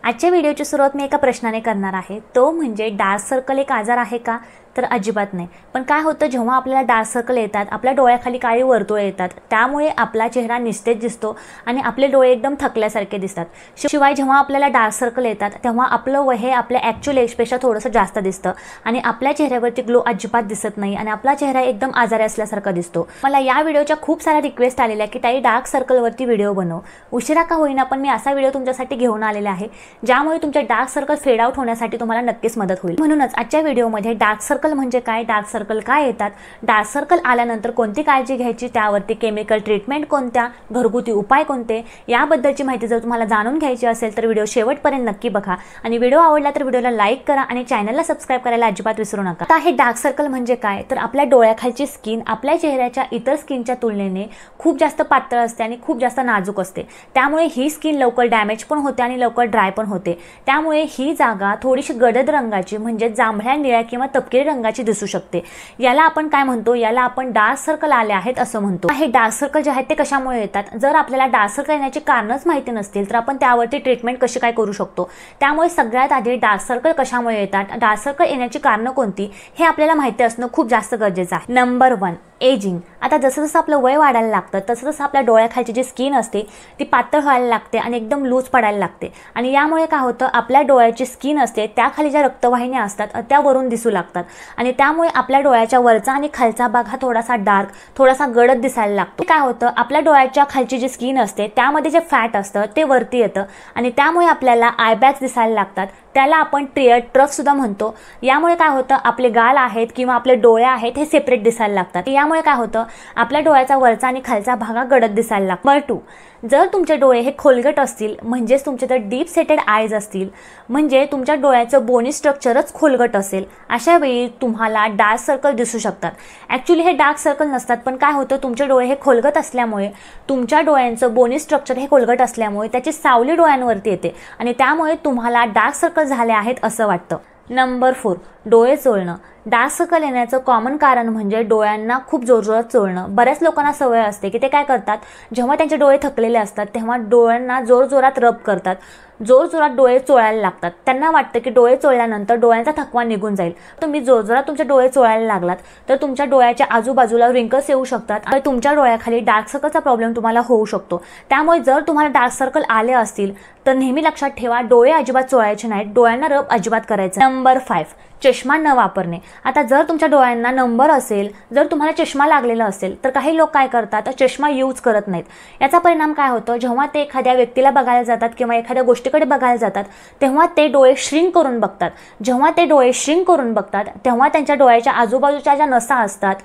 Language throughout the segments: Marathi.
आजच्या व्हिडिओची सुरुवात मी एका प्रश्नाने करणार आहे, तो म्हणजे डार्क सर्कल एक आजार आहे का? तर अजिबात नाही। पण काय होतं जेव्हा आपल्याला डार्क सर्कल येतात, आपल्या डोळ्याखाली काळी वर्तुळे येतात, त्यामुळे आपला चेहरा निस्तेज दिसतो आणि आपले डोळे एकदम थकल्यासारखे दिसतात। शिवाय जेव्हा आपल्याला डार्क सर्कल येतात तेव्हा आपलं वय हे आपल्या ॲक्च्युअल एजपेक्षा थोडंसं जास्त दिसतं आणि आपल्या चेहऱ्यावरती ग्लो अजिबात दिसत नाही आणि आपला चेहरा एकदम आजारी असल्यासारखा दिसतो। मला या व्हिडिओच्या खूप साऱ्या रिक्वेस्ट आलेल्या की ताई डार्क सर्कलवरती व्हिडिओ बनव। उशिरा का होईना पण मी असा व्हिडिओ तुमच्यासाठी घेऊन आलेला आहे ज्यामुळे तुमचे डार्क सर्कल फेड आउट होण्यासाठी तुम्हाला नक्कीच मदत होईल। म्हणूनच आजच्या व्हिडिओमध्ये डार्क सर्कल म्हणजे काय, डार्क सर्कल काय येतात, डार्क सर्कल आल्यानंतर कोणती काळजी घ्यायची, त्यावरती केमिकल ट्रीटमेंट कोणत्या, घरगुती उपाय कोणते, याबद्दलची माहिती जर तुम्हाला जाणून घ्यायची असेल तर व्हिडिओ शेवटपर्यंत नक्की बघा आणि व्हिडिओ आवडला तर व्हिडिओला लाईक करा आणि चॅनलला सबस्क्राइब करायला अजिबात विसरू नका। आता हे डार्क सर्कल म्हणजे काय, तर आपल्या डोळ्याखालची स्किन आपल्या चेहऱ्याच्या इतर स्किनच्या तुलनेने खूप जास्त पातळ असते आणि खूप जास्त नाजूक असते, त्यामुळे ही स्किन लवकर डॅमेज पण होते आणि लवकर ड्राय पण होते। त्यामुळे ही जागा थोडीशी गडद रंगाची म्हणजे जांभळ्या निळ्या किंवा तपकिरी रंगाची दिसू शकते। याला आपण काय म्हणतो, याला आपण डार्क सर्कल आले आहेत असं म्हणतो। हे डार्क सर्कल जे आहेत ते कशामुळे येतात, जर आपल्याला डार्क सर्कल येण्याची कारणच माहिती नसतील तर आपण त्यावरती ट्रीटमेंट कशी काय करू शकतो। त्यामुळे सगळ्यात आधी डार्क सर्कल कशामुळे येतात, डार्क सर्कल येण्याची कारणं कोणती हे आपल्याला माहिती असणं खूप जास्त गरजेचं आहे। Number 1 ageing. आता जसं जसं आपलं वय वाढायला लागतं तसं तसं आपल्या डोळ्याखालची जी स्किन असते ती पातळ व्हायला लागते आणि एकदम लूज पडायला लागते आणि यामुळे काय होतं, आपल्या डोळ्याची स्किन असते त्याखाली ज्या रक्तवाहिन्या असतात त्या वरून दिसू लागतात आणि त्यामुळे आपल्या डोळ्याच्या वरचा आणि खालचा भाग हा थोडासा डार्क, थोडासा गडद दिसायला लागतो। काय होतं, आपल्या डोळ्याच्या खालची जी स्किन असते त्यामध्ये जे फॅट असतं ते वरती येतं आणि त्यामुळे आपल्याला आय बॅग्स दिसायला लागतात, त्याला आपण टिअर ट्रफ सुद्धा म्हणतो। यामुळे काय होतं, आपले गाल आहेत किंवा आपले डोळे आहेत हे सेपरेट दिसायला लागतात। यामुळे काय होतं, आपल्या डोळ्याचा वरचा आणि खालचा भाग गडद दिसायला लागतो। नंबर 2 जर तुमचे डोळे हे खोलगट असतील म्हणजेच तुमचे जर डीप सेटेड आयज असतील म्हणजे तुमच्या डोळ्याचं बोनी स्ट्रक्चरच खोलगट असेल, अशा वेळी तुम्हाला डार्क सर्कल दिसू शकतात। ॲक्च्युली हे डार्क सर्कल नसतात, पण काय होतं, तुमचे डोळे हे खोलगट असल्यामुळे तुमच्या डोळ्यांचं बोनी स्ट्रक्चर हे खोलगट असल्यामुळे त्याची सावली डोळ्यांवरती येते आणि त्यामुळे तुम्हाला डार्क सर्कल झाले आहेत असं वाटतं। नंबर 4 डोळे चोळणं। डार्क सर्कल येण्याचं कॉमन कारण म्हणजे डोळ्यांना खूप जोरजोरात चोळणं। बऱ्याच लोकांना सवय असते की ते काय करतात, जेव्हा त्यांचे डोळे थकलेले असतात तेव्हा डोळ्यांना जोरजोरात रब करतात, जोरजोरात डोळे चोळायला लागतात। त्यांना वाटतं की डोळे चोळल्यानंतर डोळ्यांचा थकवा निघून जाईल। तुम्ही जोरजोरात तुमचे डोळे चोळायला लागलात तर तुमच्या डोळ्याच्या आजूबाजूला रिंकल्स येऊ शकतात आणि तुमच्या डोळ्याखाली डार्क सर्कलचा प्रॉब्लेम तुम्हाला होऊ शकतो। त्यामुळे जर तुम्हाला डार्क सर्कल आले असतील तर नेहमी लक्षात ठेवा, डोळे अजिबात चोळायचे नाहीत, डोळ्यांना रब अजिबात करायचं। नंबर 5 चष्मा न वापरणे। आता जर तुमच्या डोळ्यांना नंबर असेल, जर तुम्हाला चष्मा लागलेला असेल तर काही लोक काय करतात, चष्मा यूज करत नाहीत। याचा परिणाम काय होतो, जेव्हा ते एखाद्या व्यक्तीला बघायला जातात किंवा एखाद्या गोष्टीकडे बघायला जातात तेव्हा ते डोळे श्रिंक करून बघतात। जेव्हा ते डोळे श्रिंक करून बघतात तेव्हा त्यांच्या डोळ्याच्या आजूबाजूच्या ज्या नसा असतात,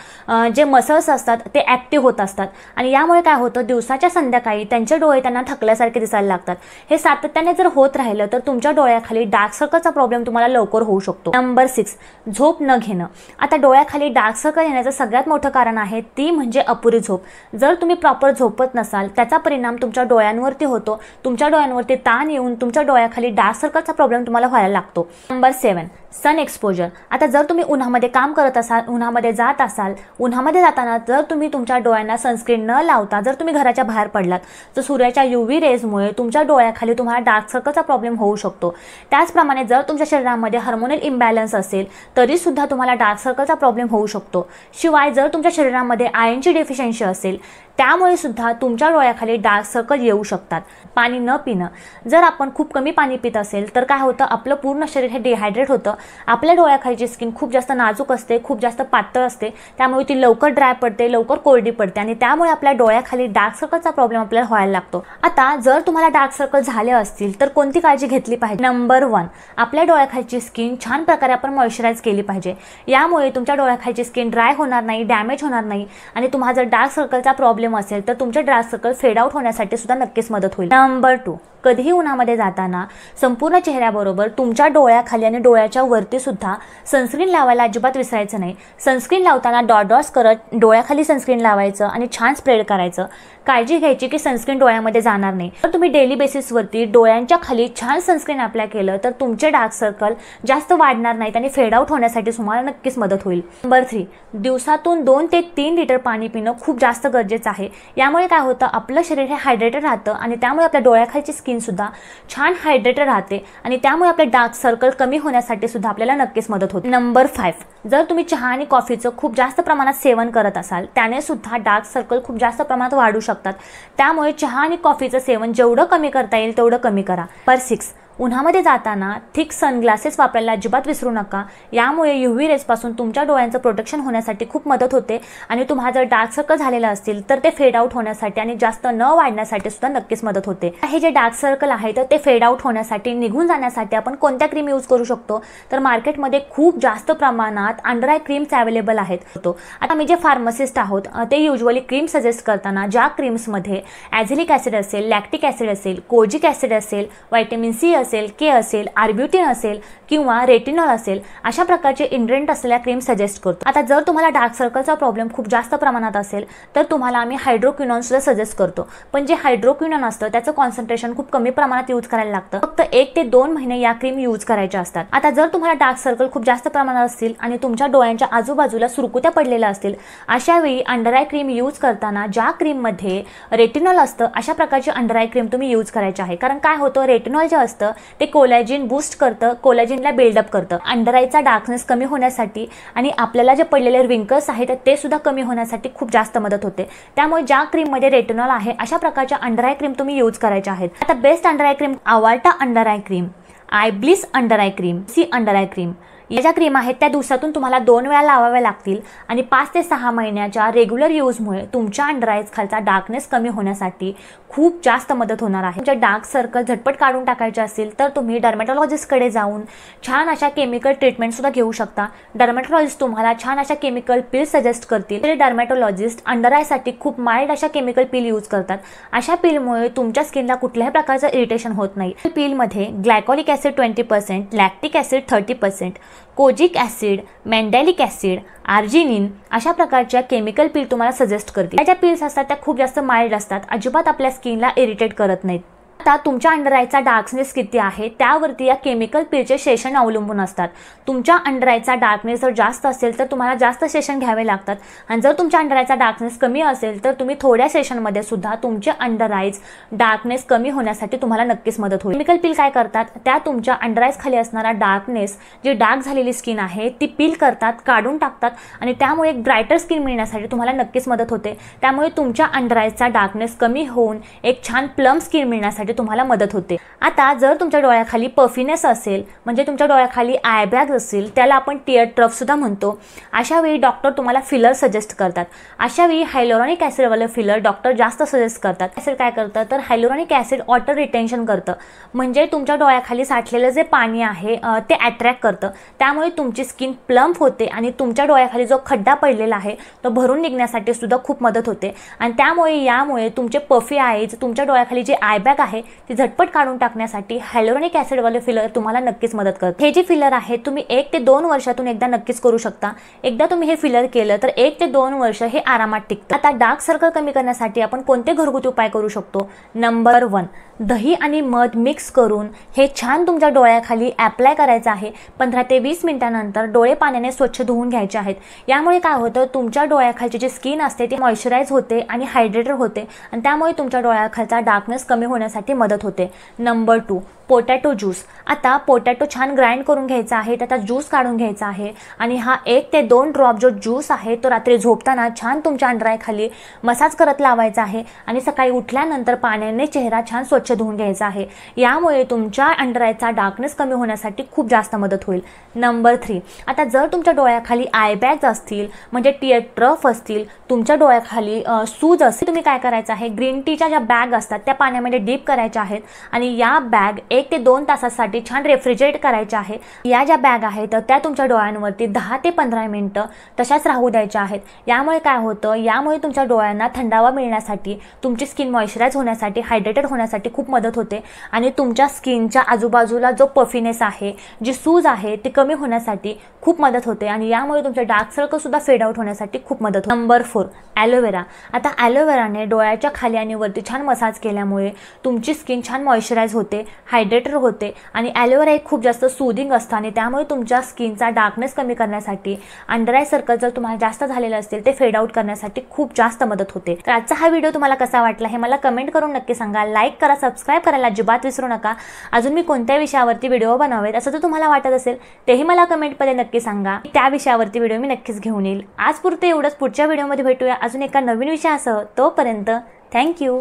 जे मसल्स असतात ते ॲक्टिव्ह होत असतात आणि यामुळे काय होतं, दिवसाच्या संध्याकाळी त्यांचे डोळे त्यांना थकल्यासारखे दिसायला लागतात। हे सातत्याने जर होत राहिलं तर तुमच्या डोळ्याखाली डार्क सर्कलचा प्रॉब्लेम तुम्हाला लवकर होऊ शकतो। नंबर 6 झोप न घेणं। आता डोळ्याखाली डार्क सर्कल येण्याचं सगळ्यात मोठं कारण आहे ती म्हणजे अपुरी झोप। जर तुम्ही प्रॉपर झोपत नसाल त्याचा परिणाम तुमच्या डोळ्यांवरती होतो, तुमच्या डोळ्यांवरती ताण येऊन तुमच्या डोळ्याखाली डार्क सर्कलचा प्रॉब्लेम तुम्हाला व्हायला लागतो। Number 7 sun exposure. आता जर तुम्ही उन्हामध्ये काम करत असाल, उन्हामध्ये जात असाल, उन्हामध्ये जाताना जर तुम्ही तुमच्या डोळ्यांना सनस्क्रीन न लावता जर तुम्ही घराच्या बाहेर पडलात तर सूर्याच्या UV रेजमुळे तुमच्या डोळ्याखाली तुम्हाला डार्क सर्कलचा प्रॉब्लेम होऊ शकतो। त्याचप्रमाणे जर तुमच्या शरीरामध्ये हार्मोनल इम्बॅलन्स असेल तरी सुद्धा तुम्हाला डार्क सर्कलचा प्रॉब्लेम होऊ शकतो। शिवाय जर तुमच्या शरीरामध्ये आयर्नची डेफिशियन्सी असेल त्यामुळे सुद्धा तुमच्या डोळ्याखाली डार्क सर्कल येऊ शकतात। पाणी न पिणं। जर आपण खूप कमी पाणी पित असेल तर काय होतं, आपलं पूर्ण शरीर हे डिहायड्रेट होतं। आपल्या डोळ्याखालची स्किन खूप जास्त नाजूक असते, खूप जास्त पातळ असते, त्यामुळे ती लवकर ड्राय पडते, लवकर कोरडी पडते आणि त्यामुळे आपल्या डोळ्याखाली डार्क सर्कलचा प्रॉब्लेम आपल्याला व्हायला लागतो। आता जर तुम्हाला डार्क सर्कल झाले असतील तर कोणती काळजी घेतली पाहिजे। नंबर 1 आपल्या डोळ्याखालची स्किन छान प्रकारे आपण मॉइश्चराइज केली पाहिजे। यामुळे तुमच्या डोळ्याखालची स्किन ड्राय होणार नाही, डॅमेज होणार नाही आणि तुम्हाला जर डार्क सर्कलचा प्रॉब्लेम असेल तर तुमचे डार्क सर्कल फेड आउट होण्यासाठी सुद्धा नक्कीच मदत होईल। नंबर 2 कधीही उन्हामध्ये जाताना संपूर्ण चेहऱ्याबरोबर तुमच्या डोळ्याखाली आणि डोळ्याच्या वरती सुद्धा सनस्क्रीन लावायला अजिबात विसरायचं नाही। सनस्क्रीन लावताना डॉट डॉट्स करत डोळ्याखाली सनस्क्रीन लावायचं आणि छान स्प्रेड करायचं। काळजी घ्यायची की सनस्क्रीन डोळ्यामध्ये जाणार नाही। तर तुम्ही डेली बेसिसवरती डोळ्यांच्या खाली छान सनस्क्रीन अप्लाय केलं तर तुमचे डार्क सर्कल जास्त वाढणार नाहीत आणि फेड आउट होण्यासाठी तुम्हाला नक्कीच मदत होईल। नंबर 3, दिवसातून 2 ते 3 लिटर पाणी पिणं खूप जास्त गरजेचं आहे। यामुळे काय होतं, आपलं शरीर हे हायड्रेटेड राहतं आणि त्यामुळे आपल्या डोळ्याखालची स्किन सुद्धा छान हायड्रेटेड राहते आणि त्यामुळे आपले डार्क सर्कल कमी होण्यासाठी सुद्धा आपल्याला नक्कीच मदत होते। नंबर 5, जर तुम्ही चहा आणि कॉफीचं खूप जास्त प्रमाणात सेवन करत असाल त्याने सुद्धा डार्क सर्कल खूप जास्त प्रमाणात वाढू शकतात। त्यामुळे चहा आणि कॉफीचं सेवन जेवढं कमी करता येईल तेवढं कमी करा। नंबर 6, उन्हामध्ये जाताना थिक सनग्लासेस वापरायला अजिबात विसरू नका। यामुळे UV रेज पासून तुमच्या डोळ्यांचं प्रोटेक्शन होण्यासाठी खूप मदत होते आणि तुम्हाला जर डार्क सर्कल झालेला असतील तर ते फेड आउट होण्यासाठी आणि जास्त न वाढण्यासाठी सुद्धा नक्कीच मदत होते। हे जे डार्क सर्कल आहे तर ते फेड आउट होण्यासाठी, निघून जाण्यासाठी आपण कोणत्या क्रीम यूज करू शकतो, तर मार्केटमध्ये खूप जास्त प्रमाणात अंडर आय क्रीम्स अवेलेबल आहेत। आता मी जे फार्मासिस्ट आहोत ते युजुअली क्रीम सजेस्ट करताना ज्या क्रीम्समध्ये ॲझिलिक ॲसिड असेल, लॅक्टिक ॲसिड असेल, कोजिक ॲसिड असेल, व्हिटॅमिन C असेल, के असेल, आर्ब्युटिन असेल किंवा रेटिनॉल असेल, अशा प्रकारचे इन्ग्रेडिएंट असलेल्या क्रीम सजेस्ट करतो। आता जर तुम्हाला डार्क सर्कलचा प्रॉब्लेम खूप जास्त प्रमाणात असेल तर तुम्हाला आम्ही हायड्रोक्विनॉन सुद्धा सजेस्ट करतो। पण जे हायड्रोक्विनॉन असतं त्याचं कॉन्सन्ट्रेशन खूप कमी प्रमाणात यूज करायला लागतं। फक्त 1 ते 2 महिने या क्रीम यूज करायच्या असतात। आता जर तुम्हाला डार्क सर्कल खूप जास्त प्रमाणात असतील आणि तुमच्या डोळ्यांच्या आजूबाजूला सुरकुत्या पडलेल्या असतील, अशा वेळी अंडर आय क्रीम यूज करताना ज्या क्रीममध्ये रेटिनॉल असतं अशा प्रकारची अंडर आय क्रीम तुम्ही यूज करायची आहे। कारण काय होतं, रेटिनॉल जे असतं ते कोलॅजिन बूस्ट करतं, कोलॅजिनला बिल्डअप करतं। अंडर आयचा डार्कनेस कमी होण्यासाठी आणि आपल्याला जे पडलेले रिंकल्स आहेत ते सुद्धा कमी होण्यासाठी खूप जास्त मदत होते। त्यामुळे ज्या क्रीममध्ये रेटिनॉल आहे अशा प्रकारच्या अंडर आय क्रीम तुम्ही यूज करायच्या आहेत। आता best under eye cream Avalta under eye cream, Eyebliss under eye cream, C under eye cream, या ज्या क्रीम आहेत त्या दिवसातून तुम्हाला 2 वेळा लावाव्या लागतील आणि 5 ते 6 महिन्याच्या रेग्युलर यूजमुळे तुमच्या अंडर आईज खालचा डार्कनेस कमी होण्यासाठी खूप जास्त मदत होणार आहे। तुमचे डार्क सर्कल झटपट काढून टाकायचे असतील तर तुम्ही डर्मॅटॉलॉजिस्टकडे जाऊन छान अशा केमिकल ट्रीटमेंट सुद्धा घेऊ शकता। डर्मॅटॉलॉजिस्ट तुम्हाला छान अशा केमिकल पिल सजेस्ट करतील। ते डर्मॅटॉलॉजिस्ट अंडर आयसाठी खूप माइल्ड अशा केमिकल पिल यूज करतात। अशा पिलमुळे तुमच्या स्किनला कुठल्याही प्रकारचं इरिटेशन होत नाही। पिलमध्ये glycolic acid 20%, lactic acid 30%, kojic acid, mandelic acid, arginine अशा प्रकारच्या केमिकल पिल तुम्हाला सजेस्ट करतील। या ज्या पिल्स असतात त्या खूप जास्त माइल्ड असतात, अजिबात आपल्या स्किनला इरिटेट करत नाहीत। आता तुमच्या अंडर आयचा डार्कनेस किती आहे त्यावरती या केमिकल पिलचे सेशन अवलंबून असतात। तुमच्या अंडर आयचा डार्कनेस जर जास्त असेल तर तुम्हाला जास्त सेशन घ्यावे लागतात आणि जर तुमच्या अंडर आयचा डार्कनेस कमी असेल तर तुम्ही थोड्या सेशनमध्ये सुद्धा तुमचे अंडर आईज डार्कनेस कमी होण्यासाठी तुम्हाला नक्कीच मदत होईल। केमिकल पिल काय करतात, त्या तुमच्या अंडर आईज खाली असणारा डार्कनेस, जी डार्क झालेली स्किन आहे ती पिल करतात, काढून टाकतात आणि त्यामुळे एक ब्राइटर स्किन मिळण्यासाठी तुम्हाला नक्कीच मदत होते। त्यामुळे तुमच्या अंडर आईजचा डार्कनेस कमी होऊन एक छान प्लम स्किन मिळण्यासाठी तुम्हाला मदत होते। आता जर तुमच्या डोळ्याखाली पफिनेस असेल, म्हणजे तुमच्या डोळ्याखाली आय बॅग असेल, त्याला आपण टियर ट्रफ सुद्धा म्हणतो, अशा वेळी डॉक्टर तुम्हाला फिलर सजेस्ट करतात। अशा वेळी हायलोरॉनिक ॲसिड वाले फिलर डॉक्टर जास्त सजेस्ट करतात। ॲसिड काय करतं तर हायलोरॉनिक ॲसिड वॉटर रिटेन्शन करतं, म्हणजे तुमच्या डोळ्याखाली साठलेलं जे पाणी आहे ते अट्रॅक्ट करतं। त्यामुळे तुमची स्किन प्लम्प होते आणि तुमच्या डोळ्याखाली जो खड्डा पडलेला आहे तो भरून निघण्यासाठी सुद्धा खूप मदत होते आणि यामुळे तुमचे पफी आईज, तुमच्या डोळ्याखाली जे आय बॅग आहे ती झटपट काढून टाकण्यासाठी हायलोरॉनिक ॲसिड वाले फिलर तुम्हाला नक्कीच मदत करतात। हे जे फिलर आहे तुम्ही 1 ते 2 वर्षातून एकदा नक्कीच करू शकता। एकदा तुम्ही हे फिलर केलं तर 1 ते 2 वर्ष हे आरामात टिकतं। आता डार्क सर्कल कमी करण्यासाठी आपण कोणते घरगुती उपाय करू शकतो? नंबर 1, दही आणि मध मिक्स करून हे छान तुमच्या डोळ्याखाली अप्लाय करायचं आहे। 15 ते 20 मिनिटांनंतर डोळे पाण्याने स्वच्छ धुवून घ्यायचे आहेत। यामुळे काय होतं, तुमच्या डोळ्याखालची जी स्किन असते ती मॉइश्चराइज होते आणि हायड्रेटेड होते आणि त्यामुळे तुमच्या डोळ्याखालचा डार्कनेस कमी होण्यासाठी मदत होते। Number 2, potato juice. आता पोटॅटो छान ग्राइंड करून घ्यायचा आहे, त्याचा ज्यूस काढून घ्यायचा आहे आणि हा 1 ते 2 ड्रॉप जो ज्यूस आहे तो रात्री झोपताना छान तुमच्या अंडर आय खाली मसाज करत लावायचा आहे आणि सकाळी उठल्यानंतर पाण्याने चेहरा छान स्वच्छ धुवून घ्यायचा आहे। यामुळे तुमच्या अंडर आयचा डार्कनेस कमी होण्यासाठी खूप जास्त मदत होईल। नंबर 3, आता जर तुमच्या डोळ्याखाली आय बॅग्स असतील, म्हणजे टियर ट्रफ असतील, तुमच्या डोळ्याखाली सूज असतील, तुम्ही काय करायचं आहे, ग्रीन टीच्या ज्या बॅग असतात त्या पाण्यामध्ये डीप करायच्या आहेत आणि या बॅग 1 1 ते 2 तासासाठी छान रेफ्रिजरेट करायचे आहे। या ज्या बॅग आहेत त्या तुमच्या डोळ्यांवरती 10 ते 15 मिनिटं तशाच राहू द्यायच्या आहेत। यामुळे काय होतं, यामुळे तुमच्या डोळ्यांना थंडावा मिळण्यासाठी, तुमची स्किन मॉइश्चराइज होण्यासाठी, हायड्रेटेड होण्यासाठी खूप मदत होते आणि तुमच्या स्किनच्या आजूबाजूला जो पफीनेस आहे, जी सूज आहे ती कमी होण्यासाठी खूप मदत होते आणि यामुळे तुमचे डार्क सर्कल सुद्धा फेड आउट होण्यासाठी खूप मदत होते। Number 4 aloe vera. आता ॲलोवेराने डोळ्याच्या खाली आणि वरती छान मसाज केल्यामुळे तुमची स्किन छान मॉइश्चराइज होते, हायड्रेटेड होते आणि ॲलोवेरा एक खूप जास्त सूदिंग असतं आणि त्यामुळे तुमच्या स्किनचा डार्कनेस कमी करण्यासाठी, अंडर आय सर्कल जर तुम्हाला जास्त झालेले असतील ते फेड आउट करण्यासाठी खूप जास्त मदत होते। तर आजचा हा व्हिडिओ तुम्हाला कसा वाटला हे मला कमेंट करून नक्की सांगा। लाईक करा, सबस्क्राइब करायला अजिबात विसरू नका। अजून मी कोणत्या विषयावरती व्हिडिओ बनवावेत असं जर तुम्हाला वाटत असेल तेही मला कमेंटमध्ये नक्की सांगा। त्या विषयावरती व्हिडिओ मी नक्कीच घेऊन येईल। आज पुरते एवढंच, पुढच्या व्हिडिओमध्ये भेटूया अजून एका नवीन विषयासह। तोपर्यंत थँक्यू।